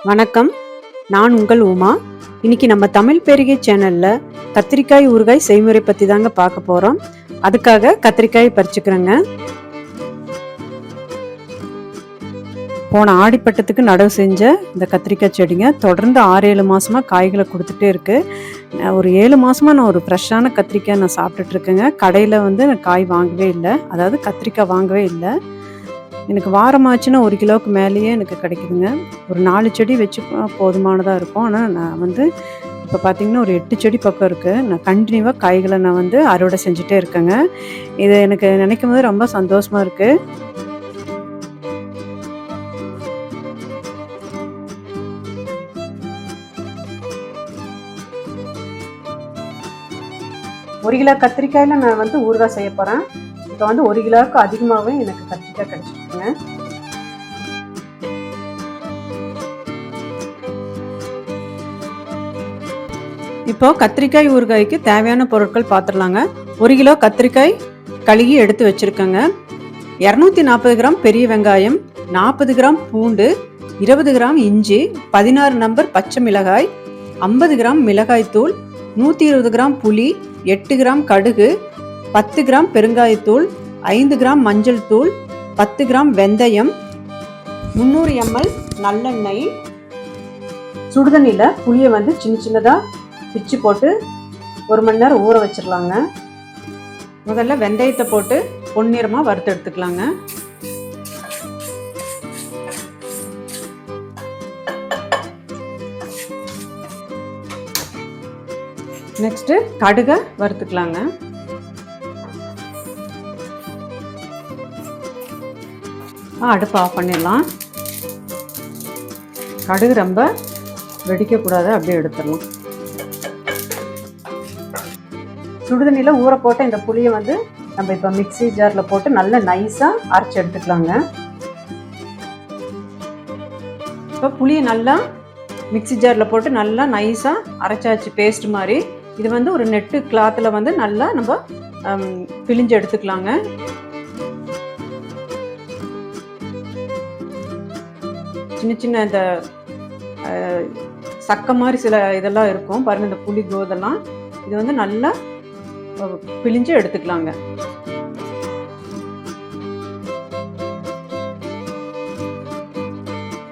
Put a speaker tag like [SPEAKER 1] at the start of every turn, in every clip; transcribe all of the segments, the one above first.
[SPEAKER 1] வணக்கம். நான் உங்கள் உமா. இன்னைக்கு நம்ம தமிழ் பேரிகை சேனல்ல கத்திரிக்காய் ஊறுகாய் செய்முறை பத்தி தாங்க பார்க்க போறோம். அதுக்காக கத்திரிக்காய் பறிச்சுக்கிறேங்க. போன ஆடிப்பட்டத்துக்கு நடவு செஞ்ச இந்த கத்திரிக்காய் செடிங்க தொடர்ந்து 6-7 மாசமா காய்களை கொடுத்துட்டே இருக்கு. ஒரு 7 மாசமா நான் ஒரு ஃப்ரெஷ்ஷான கத்திரிக்காய் நான் சாப்பிட்டுட்டு இருக்கேங்க. கடையில் நான் காய் வாங்கவே இல்லை, அதாவது கத்திரிக்காய் வாங்கவே இல்லை. எனக்கு வாரமாச்சுன்னா 1 கிலோவுக்கு மேலேயே எனக்கு கிடைக்குதுங்க. ஒரு 4 செடி வச்சு போதுமானதாக இருக்கும். ஆனால் நான் இப்போ பார்த்தீங்கன்னா ஒரு 8 செடி பக்கம் இருக்குது. நான் கண்டினியூவாக காய்களை நான் அறுவடை செஞ்சுட்டே இருக்கேங்க. இது எனக்கு நினைக்கும் போது ரொம்ப சந்தோஷமாக இருக்குது. ஒரு கிலோ கத்திரிக்காயில் நான் ஊறுகாய் செய்ய போகிறேன். இப்போ 1 கிலோவுக்கு அதிகமாகவே எனக்கு கத்திரிக்காய் கிடைச்சிருக்குங்க. இப்போ கத்திரிக்காய் ஊறுகாய்க்கு தேவையான பொருட்கள் பார்த்துடலாங்க. 1 கிலோ கத்திரிக்காய் கழுகி எடுத்து வச்சுருக்கேங்க. 240 கிராம் பெரிய வெங்காயம், 40 கிராம் பூண்டு, 20 கிராம் இஞ்சி, 16 நம்பர் பச்சை மிளகாய், 50 கிராம் மிளகாய்த்தூள், 120 கிராம் புளி, 8 கிராம் கடுகு, 10 கிராம் பெருங்காயத்தூள், 5 கிராம் மஞ்சள் தூள், 10 கிராம் வெந்தயம், 300 ml நல்லெண்ணெய். சுடுதண்ணியில் புளியை சின்ன சின்னதாக பிச்சு போட்டு 1 மணி நேரம் ஊற வச்சிடலாங்க. முதல்ல வெந்தயத்தை போட்டு பொன்னிறமாக வறுத்து எடுத்துக்கலாங்க. நெக்ஸ்ட்டு கடுகை வறுத்துக்கலாங்க. அடுப்பு ஆஃப் பண்ணிடலாம். கடுகு ரொம்ப வெடிக்கக்கூடாது, அப்படியே எடுத்துடலாம். சுடுதண்ணியில் ஊற போட்ட இந்த புளியை நம்ம இப்போ மிக்ஸி ஜாரில் போட்டு நல்லா நைஸாக அரைச்சி எடுத்துக்கலாங்க. இப்போ புளியை நல்லா மிக்ஸி ஜாரில் போட்டு நல்லா நைஸாக அரைச்சாச்சு, பேஸ்ட் மாதிரி. இது ஒரு நெட்டு கிளாத்தில் நல்லா நம்ம பிழிஞ்சு எடுத்துக்கலாங்க. சின்ன சின்ன இந்த சக்கை மாதிரி சில இதெல்லாம் இருக்கும் பாருங்கள், இந்த புளி கோதெல்லாம். இது நல்லா பிழிஞ்சு எடுத்துக்கலாங்க.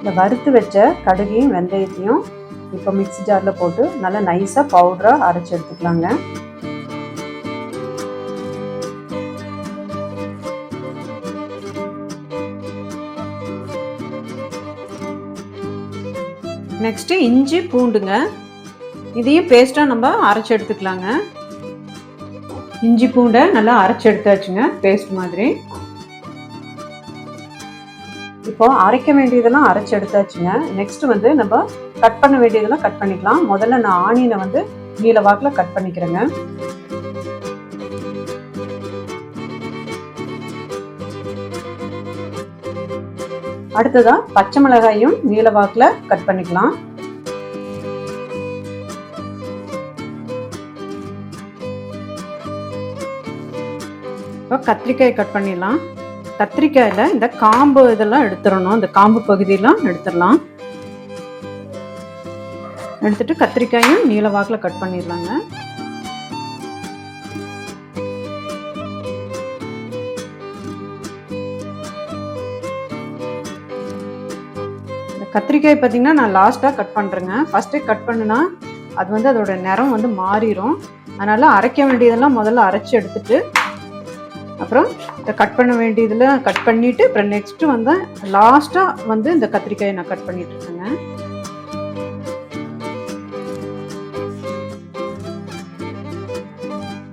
[SPEAKER 1] இந்த வறுத்து வச்ச கடுகையும் வெந்தயத்தையும் இப்போ மிக்ஸி ஜாரில் போட்டு நல்லா நைஸாக பவுடராக அரைச்சி எடுத்துக்கலாங்க. நெக்ஸ்ட்டு இஞ்சி பூண்டுங்க, இதையும் பேஸ்ட்டாக நம்ம அரைச்சி எடுத்துக்கலாங்க. இஞ்சி பூண்டை நல்லா அரைச்சி எடுத்தாச்சுங்க, பேஸ்ட் மாதிரி. இப்போ அரைக்க வேண்டியதெல்லாம் அரைச்சி எடுத்தாச்சுங்க. நெக்ஸ்ட் நம்ம கட் பண்ண வேண்டியதெல்லாம் கட் பண்ணிக்கலாம். முதல்ல நான் ஆனியனை நீல வாக்கில் கட் பண்ணிக்கிறேங்க. அடுத்ததா பச்சை மிளகாயும் நீல வாக்கில் கட் பண்ணிக்கலாம். இப்போ கத்திரிக்காய் கட் பண்ணிடலாம். கத்திரிக்காயில் இந்த காம்பு இதெல்லாம் எடுத்துடணும். இந்த காம்பு பகுதியெல்லாம் எடுத்துடலாம். எடுத்துட்டு கத்திரிக்காயும் நீல வாக்கில் கட் பண்ணிடலாங்க. இந்த கத்திரிக்காய் பார்த்தீங்கன்னா நான் லாஸ்ட்டாக கட் பண்ணுறேங்க. ஃபஸ்ட்டே கட் பண்ணுனா அது அதோட நிறம் மாறிடும். அதனால் அரைக்க வேண்டியதெல்லாம் முதல்ல அரைச்சி எடுத்துட்டு அப்புறம் இந்த கட் பண்ண வேண்டியதில் கட் பண்ணிவிட்டு அப்புறம் நெக்ஸ்ட்டு லாஸ்ட்டாக இந்த கத்திரிக்காயை நான் கட் பண்ணிட்டு இருக்கேங்க.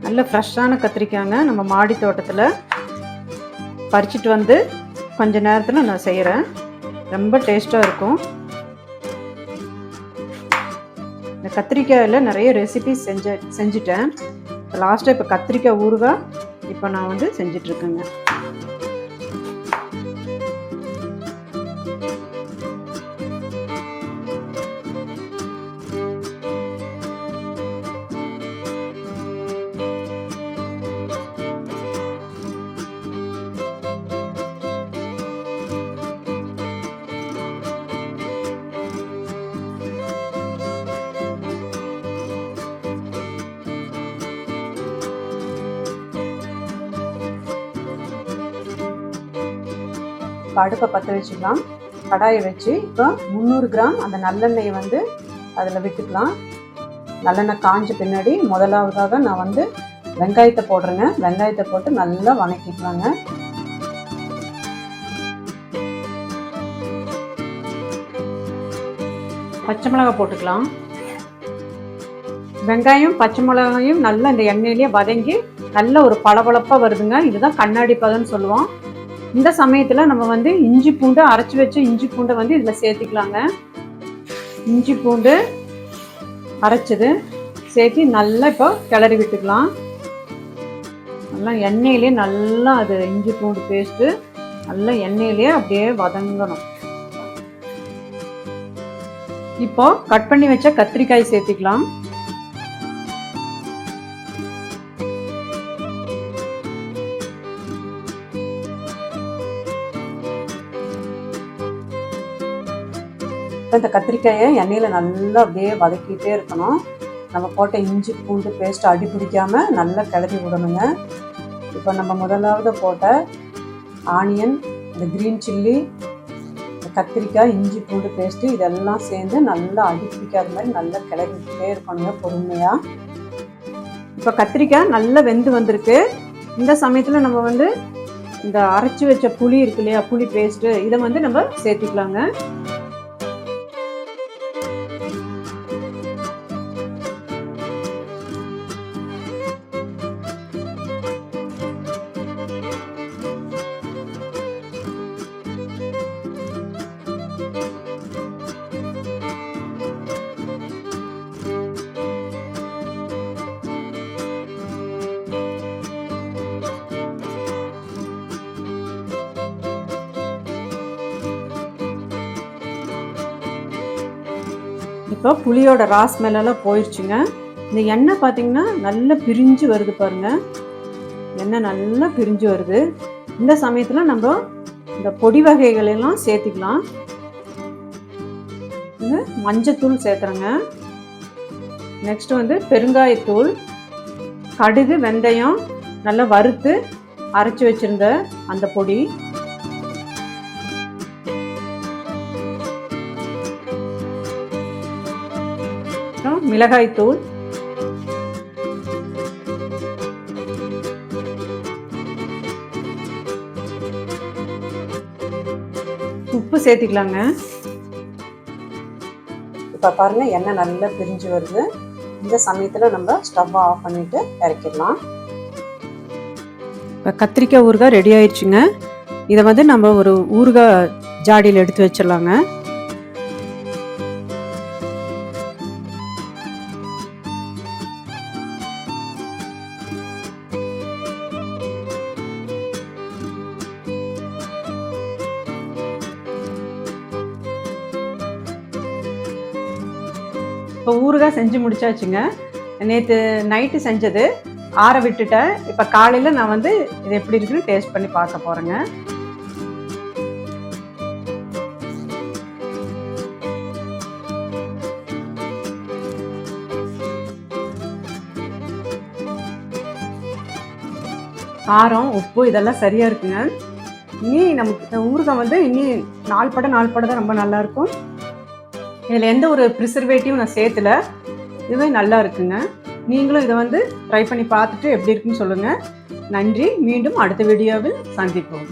[SPEAKER 1] நல்ல ஃப்ரெஷ்ஷான கத்திரிக்காய்ங்க, நம்ம மாடி தோட்டத்தில் பறிச்சிட்டு கொஞ்ச நேரத்தில் நான் செய்கிறேன். ரொம்ப டேஸ்ட்டாக இருக்கும். இந்த கத்திரிக்காயில் நிறைய ரெசிபிஸ் செஞ்சுட்டேன். லாஸ்ட்டாக இப்போ கத்திரிக்காய் ஊறுகாய் இப்போ நான் செஞ்சிட்ருக்கேங்க. இப்போ அடுப்பை பற்ற வச்சுக்கலாம். கடாயை வச்சு இப்போ 300 கிராம் அந்த நல்லெண்ணெயை வந்து அதில் விட்டுக்கலாம். நல்லெண்ணெய் காஞ்ச பின்னாடி முதலாவதாக நான் வந்து வெங்காயத்தை போடுறேங்க. வெங்காயத்தை போட்டு நல்லா வதக்கிக்கலாங்க. பச்சை மிளகாய் போட்டுக்கலாம். வெங்காயம் பச்சை மிளகாயும் நல்லா இந்த எண்ணெயிலேயே வதங்கி நல்ல ஒரு பளபளப்பாக வருதுங்க. இதுதான் கண்ணாடி பதம்னு சொல்லுவோம். இந்த சமயத்தில் நம்ம வந்து இஞ்சி பூண்டு அரைச்சி வச்ச இஞ்சி பூண்டை வந்து இதில் சேர்த்திக்கலாங்க. இஞ்சி பூண்டு அரைச்சது சேர்த்து நல்லா இப்போ கிளறி விட்டுக்கலாம். நல்லா எண்ணெயிலே நல்லா அது இஞ்சி பூண்டு பேஸ்ட்டு நல்லா எண்ணெயிலே அப்படியே வதங்கணும். இப்போ கட் பண்ணி வச்ச கத்திரிக்காய் சேர்த்திக்கலாம். இந்த கத்திரிக்காயை எண்ணெயில் நல்லா அப்படியே வதக்கிட்டே இருக்கணும். நம்ம போட்ட இஞ்சி பூண்டு பேஸ்ட் அடி பிடிக்காம நல்லா கிளறி விடணுங்க. இப்போ நம்ம முதலாவது போட்ட ஆனியன், இந்த க்ரீன் சில்லி, கத்திரிக்காய், இஞ்சி பூண்டு பேஸ்ட்டு இதெல்லாம் சேர்ந்து நல்லா அடி பிடிக்காத மாதிரி நல்லா கிளறி விட்டுட்டே இருக்கணுங்க பொறுமையாக. இப்போ கத்திரிக்காய் நல்லா வெந்து வந்திருக்கு. இந்த சமயத்தில் நம்ம வந்து இந்த அரைச்சி வச்ச புளி இருக்கு இல்லையா, புளி பேஸ்ட்டு இதை வந்து நம்ம சேர்த்திக்கலாங்க. இப்போ புளியோட ராஸ் மேலெல்லாம் போயிடுச்சுங்க. இந்த எண்ணெய் பார்த்திங்கன்னா நல்லா பிரிஞ்சு வருது பாருங்கள். எண்ணெய் நல்லா பிரிஞ்சு வருது. இந்த சமயத்தில் நம்ம இந்த பொடி வகைகளெல்லாம் சேர்த்திக்கலாம். இது மஞ்சத்தூள் சேர்த்துறேங்க. நெக்ஸ்ட் வந்து பெருங்காயத்தூள், கடுகு, வெந்தயம் நல்லா வறுத்து அரைச்சி வச்சுருந்த அந்த பொடி, மிளகாய்த்தூள், உப்பு சேர்த்திக்கலாங்க. இப்போ பாருங்க எண்ணெய் நல்லா பிரிஞ்சு வருது. இந்த சமயத்தில் நம்ம ஸ்டவ்வை ஆஃப் பண்ணிட்டு இறக்கிடலாம். இப்போ கத்திரிக்காய் ஊறுகாய் ரெடி ஆயிடுச்சுங்க. இதை வந்து நம்ம ஒரு ஊறுகாய் ஜாடியில் எடுத்து வச்சிடலாங்க. இப்போ ஊறுகாய் செஞ்சு முடிச்சாச்சுங்க. நேற்று நைட்டு செஞ்சது ஆற விட்டுட்டேன். இப்போ காலையில் நான் வந்து இது எப்படி இருக்குன்னு டேஸ்ட் பண்ணி பார்க்க போகிறேங்க. காரம், உப்பு இதெல்லாம் சரியாக இருக்குங்க. இனி நமக்கு ஊறுகாய் வந்து இனி 4 படம் தான் ரொம்ப நல்லாயிருக்கும். இதில் எந்த ஒரு ப்ரிசர்வேட்டிவும் நான் சேர்த்துல. இதுவே நல்லா இருக்குங்க. நீங்களும் இதை வந்து ட்ரை பண்ணி பார்த்துட்டு எப்படி இருக்குன்னு சொல்லுங்கள். நன்றி. மீண்டும் அடுத்த வீடியோவில் சந்திப்போம்.